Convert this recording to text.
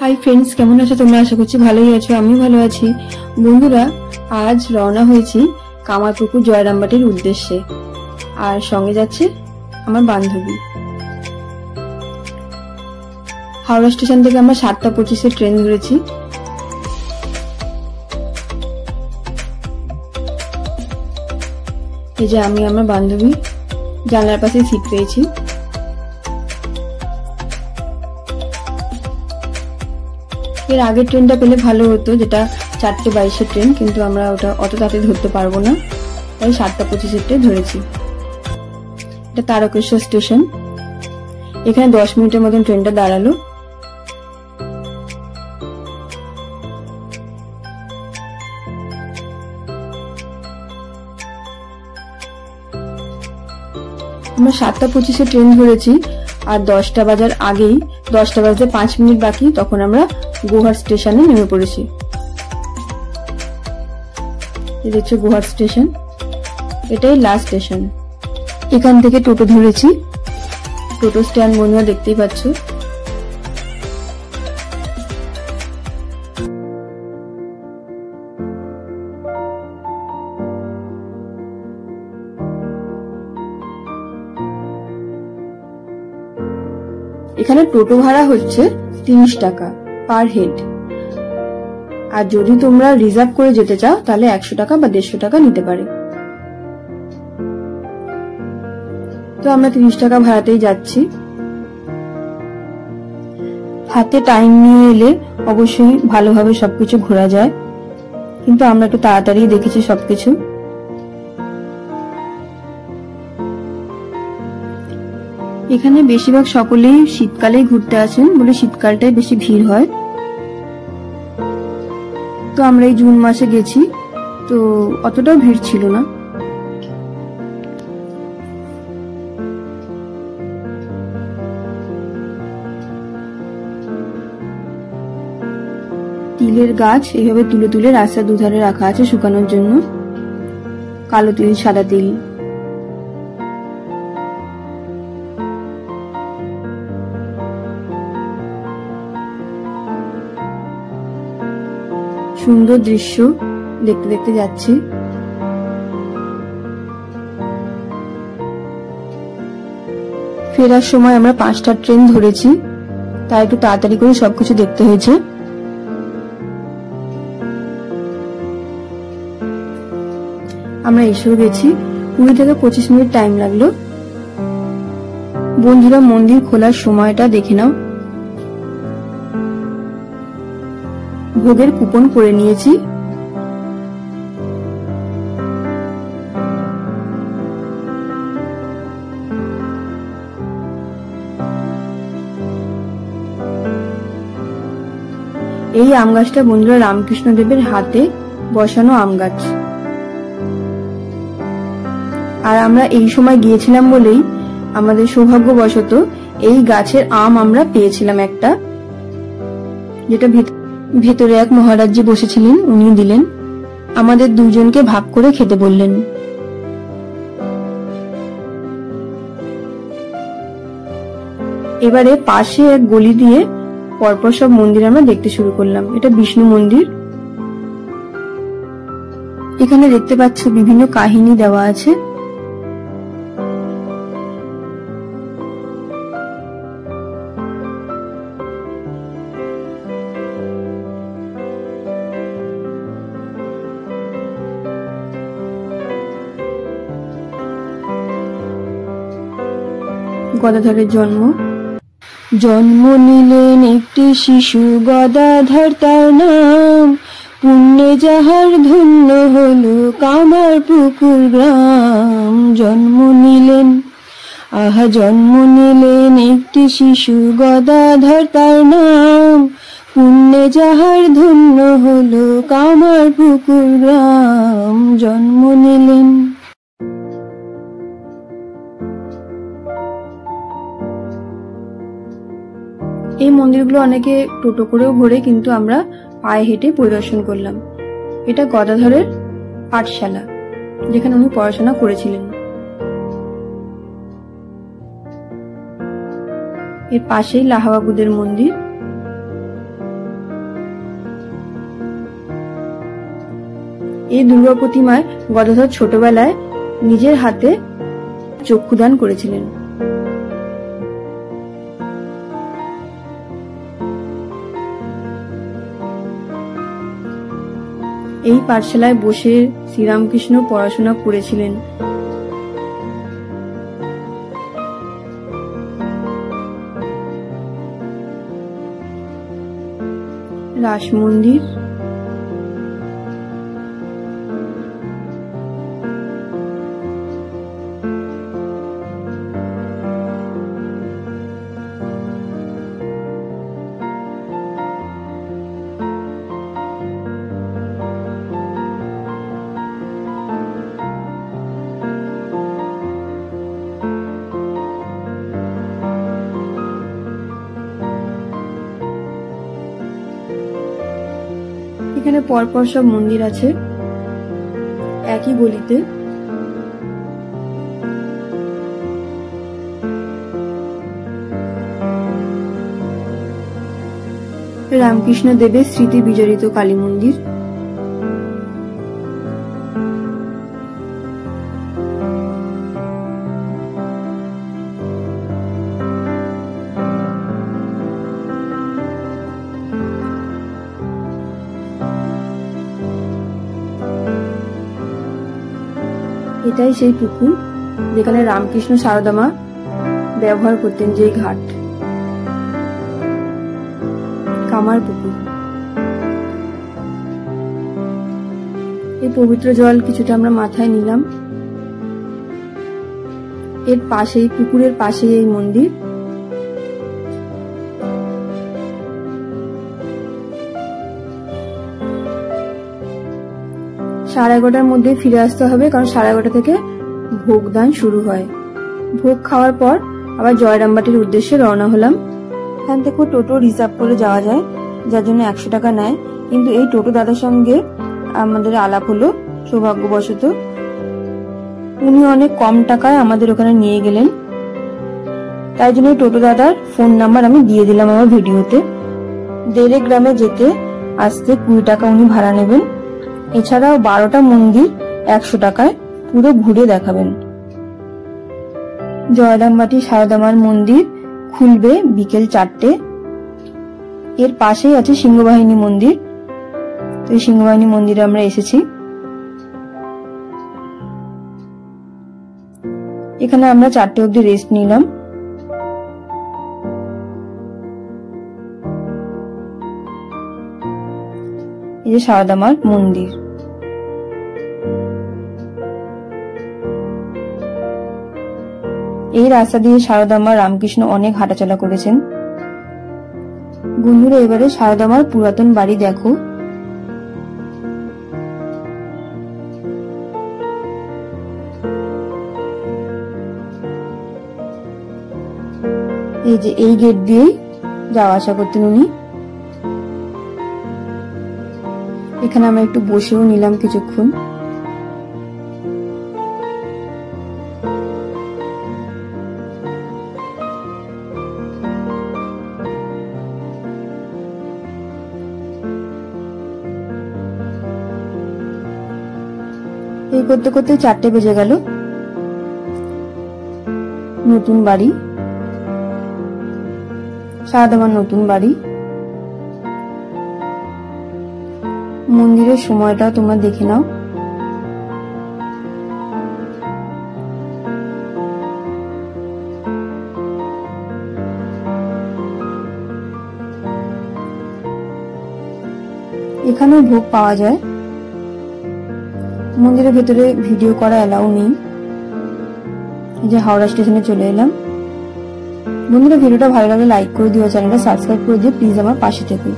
Hi friends, কেমন আছো তোমরা? আশা করছি ভালোই আছো, আমি ভালো আছি। বন্ধুরা, আজ রওনা হয়েছি কামারপুকুর জয়রামবাটির উদ্দেশ্যে, আর সঙ্গে যাচ্ছে আমার বান্ধবী। হাওড়া স্টেশন থেকে আমরা 7:25-এর ট্রেন ধরেছি। এই যে আমি আমার বান্ধবী জানলার পাশে সিট পেয়েছি। এর আগের ট্রেনটা পেলে ভালো হতো, যেটা 4:22-এর ট্রেন, কিন্তু আমরা ওটা অত তাড়াতাড়ি ধরতে পারবো না, তাই 7:25-এর ট্রেন ধরেছি। এটা তারকেশ্বর স্টেশন। এখানে 10 মিনিটের মতন ট্রেনটা দাঁড়ালো। আমরা 7:25-এর ট্রেন ধরেছি, আর 10টা বাজার আগেই, 10টা বাজতে 5 মিনিট বাকি, তখন আমরা গোহাট স্টেশনে নেমে পড়েছি। এই হচ্ছে গোহাট স্টেশন, এটাই লাস্ট স্টেশন। এখান থেকে টোটো ধরেছি। টোটো স্ট্যান্ড বন্ধুরা দেখতেই পাচ্ছ। এখানে টোটো ভাড়া হচ্ছে 30 টাকা পার হেড, আর যদি তোমরা রিজার্ভ করে যেতে চাও তাহলে 100 টাকা বা 150 টাকা নিতে পারে। তো আমরা 30 টাকা ভাড়াতেই যাচ্ছি। হাতে টাইম নিয়ে এলে অবশ্যই ভালোভাবে সবকিছু ঘোরা যায়, কিন্তু আমরা একটু তাড়াতাড়ি দেখেছি সবকিছু। এখানে বেশিরভাগ সকলেই শীতকালেই ঘুরতে আসেন বলে শীতকালটাই বেশি ভিড় হয়। তো আমরা এই জুন মাসে গেছি, তো অতটাও ভিড় ছিল না। তিলের গাছ এইভাবে তুলে তুলে রাস্তার দুধারে রাখা আছে শুকানোর জন্য। কালো তিল, সাদা তিল। সুন্দর দৃশ্য দেখতে দেখতে যাচ্ছি। ফেরার সময় আমরা 5টার ট্রেন ধরেছি, তাই একটু তাড়াতাড়ি করে সবকিছু দেখতে হয়েছে। আমরা এসেও গেছি। 20 থেকে 25 মিনিট টাইম লাগলো। বন্ধুরা, মন্দির খোলার সময়টা দেখে নাও। ভোগের কুপন করে নিয়েছি। এই আম গাছটা বন্ধুরা রামকৃষ্ণ দেবের হাতে বসানো আম গাছ, আর আমরা এই সময় গিয়েছিলাম বলেই আমাদের সৌভাগ্যবশত এই গাছের আম আমরা পেয়েছিলাম একটা, যেটা ভেতরে এক মহারাজজি বসেছিলেন, উনি দিলেন। আমাদের দুজনকে ভাগ করে খেতে বললেন। এবারে পাশে এক গলি দিয়ে পরপর সব মন্দির আমরা দেখতে শুরু করলাম। এটা বিষ্ণু মন্দির। এখানে দেখতে পাচ্ছ বিভিন্ন কাহিনী দেওয়া আছে। গদাধরের জন্ম। জন্ম নিলেন একটি শিশু গদাধর তার নাম, পুণ্যে যাহার ধন্য হলো কামারপুকুর গ্রাম। জন্ম নিলেন, আহা জন্ম নিলেন একটি শিশু গদাধর তার নাম, পুণ্যে যাহার ধন্য হলো কামারপুকুর গ্রাম। জন্ম নিলেন। এই মন্দিরগুলো অনেকে টোটো করেও ঘোরে, কিন্তু আমরা পায়ে হেঁটে পরিদর্শন করলাম। এটা গদাধরের পাঠশালা, যেখানে উনি পড়াশোনা করেছিলেন। এর পাশেই লাহাবাবুদের মন্দির। এই দুর্গা প্রতিমায় গদাধর ছোটবেলায় নিজের হাতে চক্ষুদান করেছিলেন। এই পাঠশালায় বসে শ্রীরামকৃষ্ণ পড়াশোনা করেছিলেন। রাস মন্দির, এখানে পরপর সব মন্দির আছে একই গলিতে। রামকৃষ্ণ দেবের স্মৃতি বিজড়িত কালী মন্দির, এটাই সেই পুকুর যেখানে রামকৃষ্ণ সারদা মা ব্যবহার করতেন, যে ঘাট, কামার পুকুর। এই পবিত্র জল কিছুটা আমরা মাথায় নিলাম। এর পাশেই, পুকুরের পাশেই এই মন্দির। সাড়ে 11টার মধ্যে ফিরে আসতে হবে, কারণ 11:30 থেকে ভোগদান শুরু হয়। ভোগ খাওয়ার পর আবার জয়রামবাটির উদ্দেশ্যে রওনা হলাম। এখান থেকে টোটো রিজার্ভ করে যাওয়া যায়, যার জন্য 100 টাকা নেয়। কিন্তু এই টোটো দাদার সঙ্গে আমাদের আলাপ হলো সৌভাগ্যবশত। উনি অনেক কম টাকায় আমাদের ওখানে নিয়ে গেলেন, তাই জন্য টোটো দাদার ফোন নাম্বার আমি দিয়ে দিলাম আমার ভিডিওতে। দেড়ে গ্রামে যেতে আসতে 20 টাকা উনি ভাড়া নেবেন। এছাড়াও 12টা মন্দির 100 টাকায় পুরো ঘুরে দেখাবেন। জয়রামবাটি সারদা মার মন্দির খুলবে বিকেল 4টে। এর পাশেই আছে সিংহবাহিনী মন্দির। তো এই সিংহবাহিনী মন্দিরে আমরা এসেছি। এখানে আমরা 4টে অবধি রেস্ট নিলাম। এই যে সারদা মার মন্দির। এই রাস্তা দিয়ে সারদা মা রামকৃষ্ণ অনেক হাঁটাচলা করেছেন। বন্ধুরা, এবারে সারদা মার পুরাতন বাড়ি দেখো। এই যে এই গেট দিয়েই যাওয়া আসা করতেন উনি। এখানে আমরা একটু বসেও নিলাম কিছুক্ষণ। এই করতে করতে 4টে বেজে গেল। নতুন বাড়ি, সারদা মার নতুন বাড়ি। মন্দিরের সময়টাও তোমরা দেখে নাও। এখানেও ভোগ পাওয়া যায়। মন্দিরের ভেতরে ভিডিও করা এলাও নেই। এই যে হাওড়া স্টেশনে চলে এলাম। বন্ধুরা, ভিডিওটা ভালো লাগলে লাইক করে দিও, চ্যানেলটা সাবস্ক্রাইব করে দিও প্লিজ, আমার পাশে থেকো।